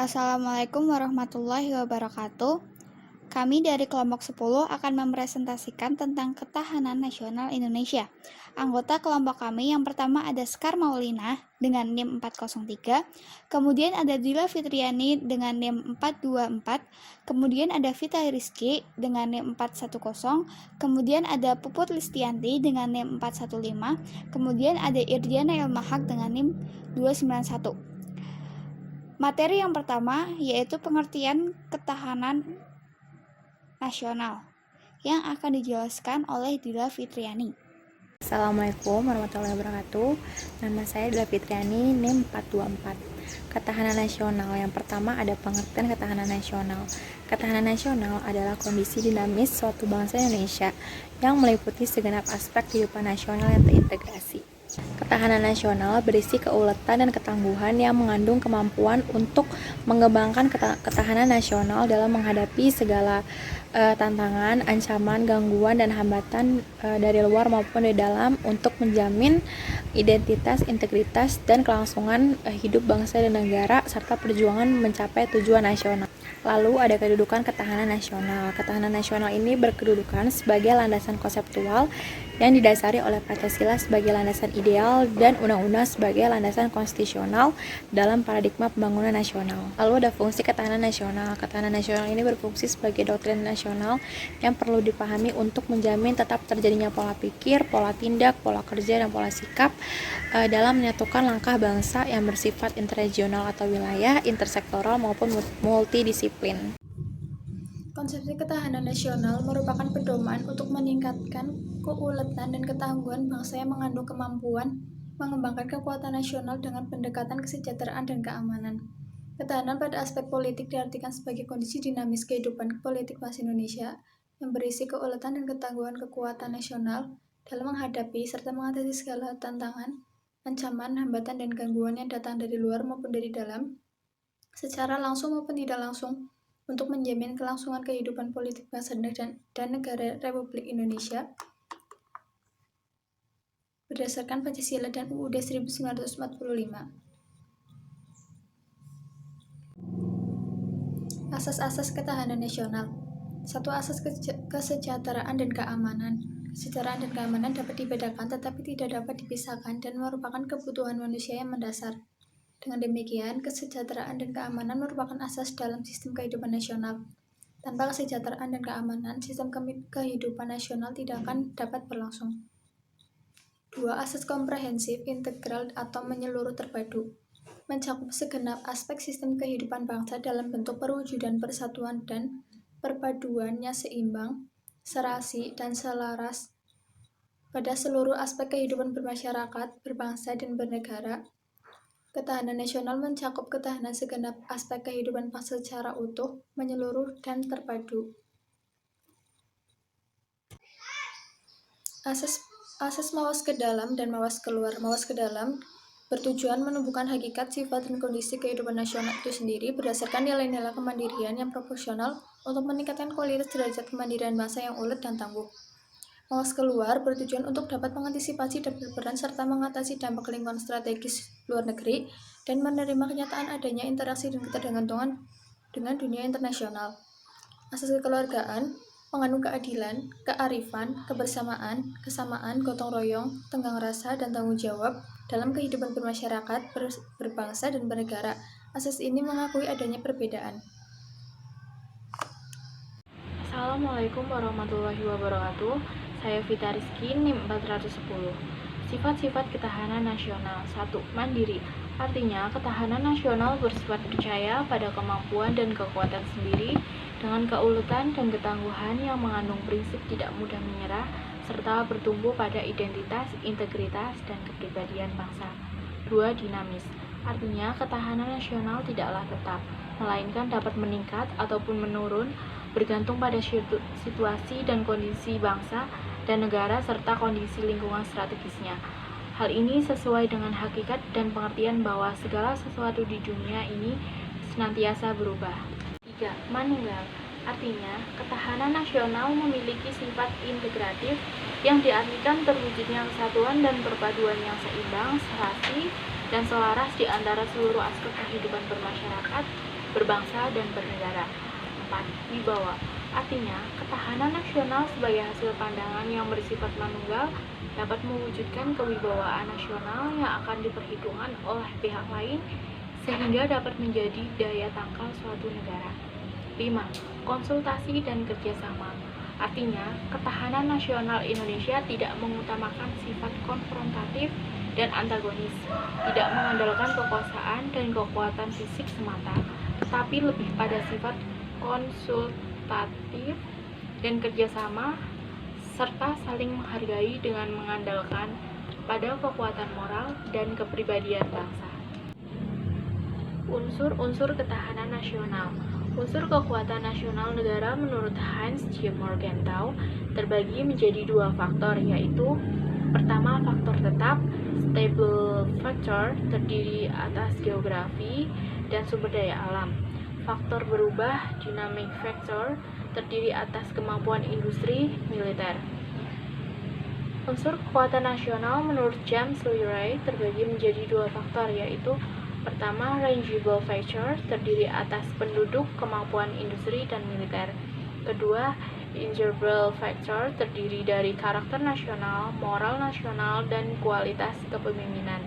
Assalamualaikum warahmatullahi wabarakatuh. Kami dari kelompok 10 akan mempresentasikan tentang ketahanan nasional Indonesia. Anggota kelompok kami yang pertama ada Sekar Maulina dengan NIM 403, kemudian ada Dila Fitriani dengan NIM 424, kemudian ada Vita Rizky dengan NIM 410, kemudian ada Puput Listianti dengan NIM 415, kemudian ada Irdiana Ilmahak dengan NIM 291. Materi yang pertama yaitu pengertian ketahanan nasional yang akan dijelaskan oleh Dila Fitriani. Assalamualaikum warahmatullahi wabarakatuh. Nama saya Dila Fitriani, NIM 424. Ketahanan nasional. Yang pertama ada pengertian ketahanan nasional. Ketahanan nasional adalah kondisi dinamis suatu bangsa Indonesia yang meliputi segenap aspek kehidupan nasional yang terintegrasi. Ketahanan nasional berisi keuletan dan ketangguhan yang mengandung kemampuan untuk mengembangkan ketahanan nasional dalam menghadapi segala tantangan, ancaman, gangguan, dan hambatan dari luar maupun dari dalam untuk menjamin identitas, integritas, dan kelangsungan hidup bangsa dan negara serta perjuangan mencapai tujuan nasional. Lalu ada kedudukan ketahanan nasional. Ketahanan nasional ini berkedudukan sebagai landasan konseptual yang didasari oleh Pancasila sebagai landasan ideal dan undang-undang sebagai landasan konstitusional dalam paradigma pembangunan nasional. Lalu ada fungsi ketahanan nasional. Ketahanan nasional ini berfungsi sebagai doktrin nasional yang perlu dipahami untuk menjamin tetap terjadinya pola pikir, pola tindak, pola kerja, dan pola sikap dalam menyatukan langkah bangsa yang bersifat interregional atau wilayah, intersektoral maupun multidisiplin. Konsepsi ketahanan nasional merupakan pedoman untuk meningkatkan keuletan dan ketangguhan bangsa yang mengandung kemampuan mengembangkan kekuatan nasional dengan pendekatan kesejahteraan dan keamanan. Ketahanan pada aspek politik diartikan sebagai kondisi dinamis kehidupan politik bangsa Indonesia yang berisi keuletan dan ketangguhan kekuatan nasional dalam menghadapi serta mengatasi segala tantangan, ancaman, hambatan, dan gangguan yang datang dari luar maupun dari dalam, secara langsung maupun tidak langsung, untuk menjamin kelangsungan kehidupan politik bangsa dan negara Republik Indonesia berdasarkan Pancasila dan UUD 1945. Asas-asas ketahanan nasional. 1. Asas kesejahteraan dan keamanan. Kesejahteraan dan keamanan dapat dibedakan tetapi tidak dapat dipisahkan dan merupakan kebutuhan manusia yang mendasar. Dengan demikian, kesejahteraan dan keamanan merupakan asas dalam sistem kehidupan nasional. Tanpa kesejahteraan dan keamanan, sistem kehidupan nasional tidak akan dapat berlangsung. 2. Asas komprehensif, integral, atau menyeluruh terpadu. Mencakup segenap aspek sistem kehidupan bangsa dalam bentuk perwujudan persatuan dan perpaduannya seimbang, serasi, dan selaras pada seluruh aspek kehidupan bermasyarakat, berbangsa, dan bernegara. Ketahanan nasional mencakup ketahanan segenap aspek kehidupan bangsa secara utuh, menyeluruh, dan terpadu. Asas mawas ke dalam dan mawas keluar. Mawas ke dalam bertujuan menumbuhkan hakikat, sifat, dan kondisi kehidupan nasional itu sendiri berdasarkan nilai-nilai kemandirian yang proporsional untuk meningkatkan kualitas derajat kemandirian bangsa yang ulet dan tangguh. Mawas keluar bertujuan untuk dapat mengantisipasi dan berperan serta mengatasi dampak lingkungan strategis luar negeri dan menerima kenyataan adanya interaksi dan ketergantungan dengan dunia internasional. Asas kekeluargaan mengandung keadilan, kearifan, kebersamaan, kesamaan, gotong royong, tenggang rasa, dan tanggung jawab dalam kehidupan bermasyarakat, berbangsa, dan bernegara. Asas ini mengakui adanya perbedaan. Assalamualaikum warahmatullahi wabarakatuh. Saya Vita Rizky, NIM 410. Sifat-sifat ketahanan nasional. 1. Mandiri. Artinya, ketahanan nasional bersifat percaya pada kemampuan dan kekuatan sendiri dengan keuletan dan ketangguhan yang mengandung prinsip tidak mudah menyerah serta bertumbuh pada identitas, integritas, dan kepribadian bangsa. 2. Dinamis. Artinya, ketahanan nasional tidaklah tetap, melainkan dapat meningkat ataupun menurun bergantung pada situasi dan kondisi bangsa dan negara serta kondisi lingkungan strategisnya. Hal ini sesuai dengan hakikat dan pengertian bahwa segala sesuatu di dunia ini senantiasa berubah. 3. Manunggal. Artinya, ketahanan nasional memiliki sifat integratif yang diartikan terwujudnya kesatuan dan perpaduan yang seimbang, serasi, dan selaras di antara seluruh aspek kehidupan bermasyarakat, berbangsa, dan bernegara. 4. Wibawa, artinya ketahanan nasional sebagai hasil pandangan yang bersifat manunggal dapat mewujudkan kewibawaan nasional yang akan diperhitungkan oleh pihak lain sehingga dapat menjadi daya tangkal suatu negara. 5. Konsultasi dan kerjasama, artinya ketahanan nasional Indonesia tidak mengutamakan sifat konfrontatif dan antagonis, tidak mengandalkan kekuasaan dan kekuatan fisik semata, tetapi lebih pada sifat konsultatif dan kerjasama serta saling menghargai dengan mengandalkan pada kekuatan moral dan kepribadian bangsa. Unsur-unsur ketahanan nasional. Unsur kekuatan nasional negara menurut Hans G. Morgenthau terbagi menjadi dua faktor, yaitu pertama faktor tetap, stable factor, terdiri atas geografi dan sumber daya alam. Faktor berubah, dynamic factor, terdiri atas kemampuan industri, militer. Unsur kekuatan nasional menurut James Leroy terbagi menjadi dua faktor, yaitu pertama, rangeable factor, terdiri atas penduduk, kemampuan industri, dan militer. Kedua, ingerable factor, terdiri dari karakter nasional, moral nasional, dan kualitas kepemimpinan.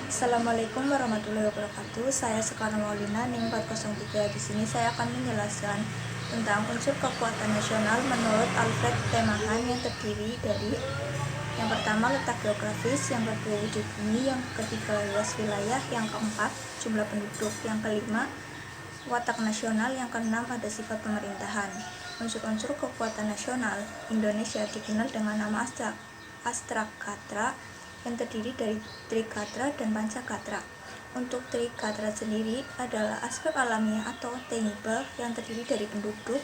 Assalamualaikum warahmatullahi wabarakatuh. Saya Sekar Maulina, NIM 403. Di sini saya akan menjelaskan tentang unsur kekuatan nasional menurut Alfred T. Mahan yang terdiri dari yang pertama letak geografis, yang kedua wujud bumi, yang ketiga luas wilayah, yang keempat jumlah penduduk, yang kelima watak nasional, yang keenam ada sifat pemerintahan. Unsur-unsur kekuatan nasional Indonesia dikenal dengan nama Astra-Katra yang terdiri dari Trikatra dan Pancakatra. Untuk Trikatra sendiri adalah aspek alamiah atau tangible yang terdiri dari penduduk,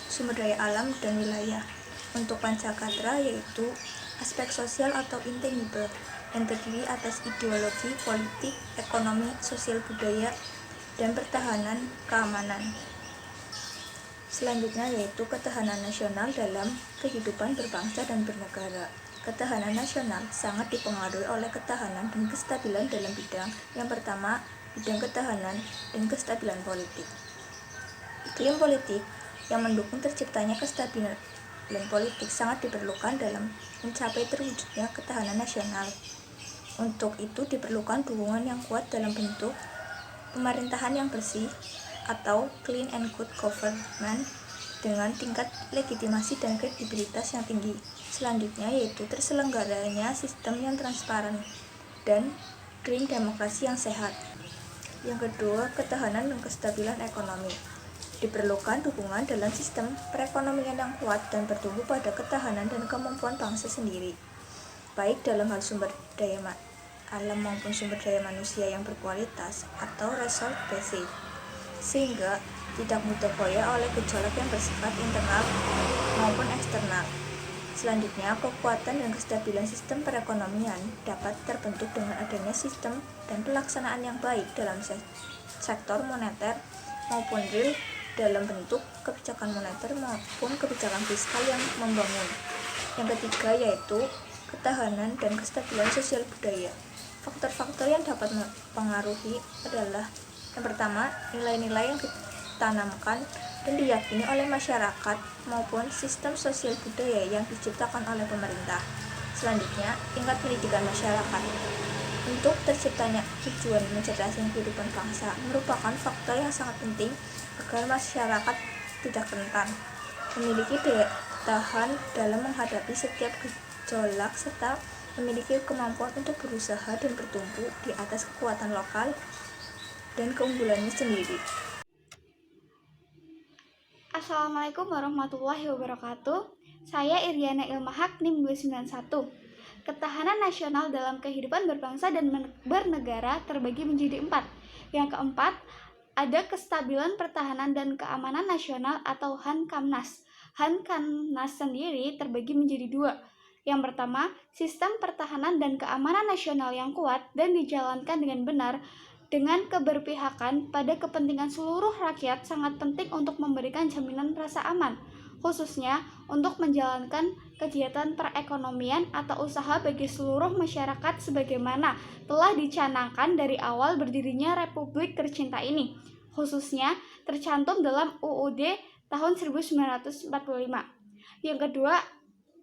sumber daya alam, dan wilayah. Untuk Pancakatra yaitu aspek sosial atau intangible yang terdiri atas ideologi, politik, ekonomi, sosial budaya, dan pertahanan keamanan. Selanjutnya yaitu ketahanan nasional dalam kehidupan berbangsa dan bernegara. Ketahanan nasional sangat dipengaruhi oleh ketahanan dan kestabilan dalam bidang yang pertama, bidang ketahanan dan kestabilan politik. Iklim politik yang mendukung terciptanya kestabilan politik sangat diperlukan dalam mencapai terwujudnya ketahanan nasional. Untuk itu diperlukan dukungan yang kuat dalam bentuk pemerintahan yang bersih atau clean and good government dengan tingkat legitimasi dan kredibilitas yang tinggi. Selanjutnya yaitu terselenggaranya sistem yang transparan dan clean demokrasi yang sehat. Yang kedua, ketahanan dan kestabilan ekonomi. Diperlukan dukungan dalam sistem perekonomian yang kuat dan bertumbuh pada ketahanan dan kemampuan bangsa sendiri, baik dalam hal sumber daya alam maupun sumber daya manusia yang berkualitas atau resource basic, sehingga tidak mudah goyah oleh gejolak yang bersifat internal maupun eksternal. Selanjutnya, kekuatan dan kestabilan sistem perekonomian dapat terbentuk dengan adanya sistem dan pelaksanaan yang baik dalam sektor moneter maupun real dalam bentuk kebijakan moneter maupun kebijakan fiskal yang membangun. Yang ketiga yaitu ketahanan dan kestabilan sosial budaya. Faktor-faktor yang dapat mempengaruhi adalah yang pertama, nilai-nilai yang ditanamkan dan diyakini oleh masyarakat maupun sistem sosial budaya yang diciptakan oleh pemerintah. Selanjutnya, tingkat pendidikan masyarakat. Untuk terciptanya tujuan mencerdaskan kehidupan bangsa merupakan faktor yang sangat penting agar masyarakat tidak rentan, memiliki daya tahan dalam menghadapi setiap gejolak, serta memiliki kemampuan untuk berusaha dan bertumbuh di atas kekuatan lokal dan keunggulannya sendiri. Assalamualaikum warahmatullahi wabarakatuh. Saya Iriana Ilmahak, NIM 291. Ketahanan nasional dalam kehidupan berbangsa dan bernegara terbagi menjadi 4. Yang keempat, ada kestabilan pertahanan dan keamanan nasional atau HANKAMNAS. HANKAMNAS sendiri terbagi menjadi 2. Yang pertama, sistem pertahanan dan keamanan nasional yang kuat dan dijalankan dengan benar dengan keberpihakan pada kepentingan seluruh rakyat sangat penting untuk memberikan jaminan rasa aman, khususnya untuk menjalankan kegiatan perekonomian atau usaha bagi seluruh masyarakat sebagaimana telah dicanangkan dari awal berdirinya Republik tercinta ini, khususnya tercantum dalam UUD tahun 1945. Yang kedua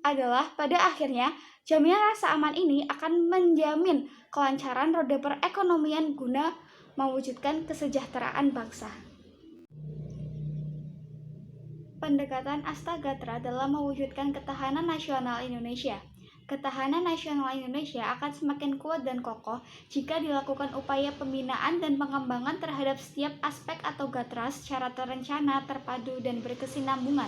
adalah pada akhirnya jaminan rasa aman ini akan menjamin kelancaran roda perekonomian guna mewujudkan kesejahteraan bangsa. Pendekatan Astagatra dalam mewujudkan ketahanan nasional Indonesia. Ketahanan nasional Indonesia akan semakin kuat dan kokoh jika dilakukan upaya pembinaan dan pengembangan terhadap setiap aspek atau gatra secara terencana, terpadu, dan berkesinambungan.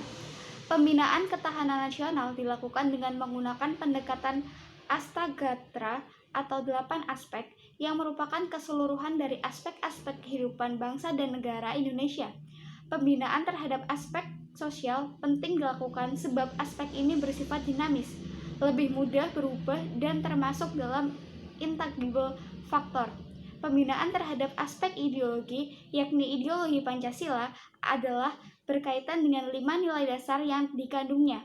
Pembinaan ketahanan nasional dilakukan dengan menggunakan pendekatan Astagatra atau 8 aspek yang merupakan keseluruhan dari aspek-aspek kehidupan bangsa dan negara Indonesia. Pembinaan terhadap aspek sosial penting dilakukan sebab aspek ini bersifat dinamis, lebih mudah berubah dan termasuk dalam intangible factor. Pembinaan terhadap aspek ideologi, yakni ideologi Pancasila, adalah berkaitan dengan 5 nilai dasar yang dikandungnya,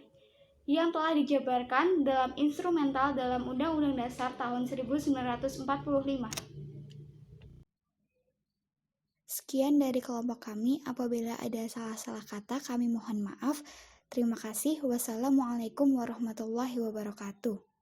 yang telah dijabarkan dalam instrumental dalam Undang-Undang Dasar tahun 1945. Sekian dari kelompok kami. Apabila ada salah-salah kata, kami mohon maaf. Terima kasih. Wassalamualaikum warahmatullahi wabarakatuh.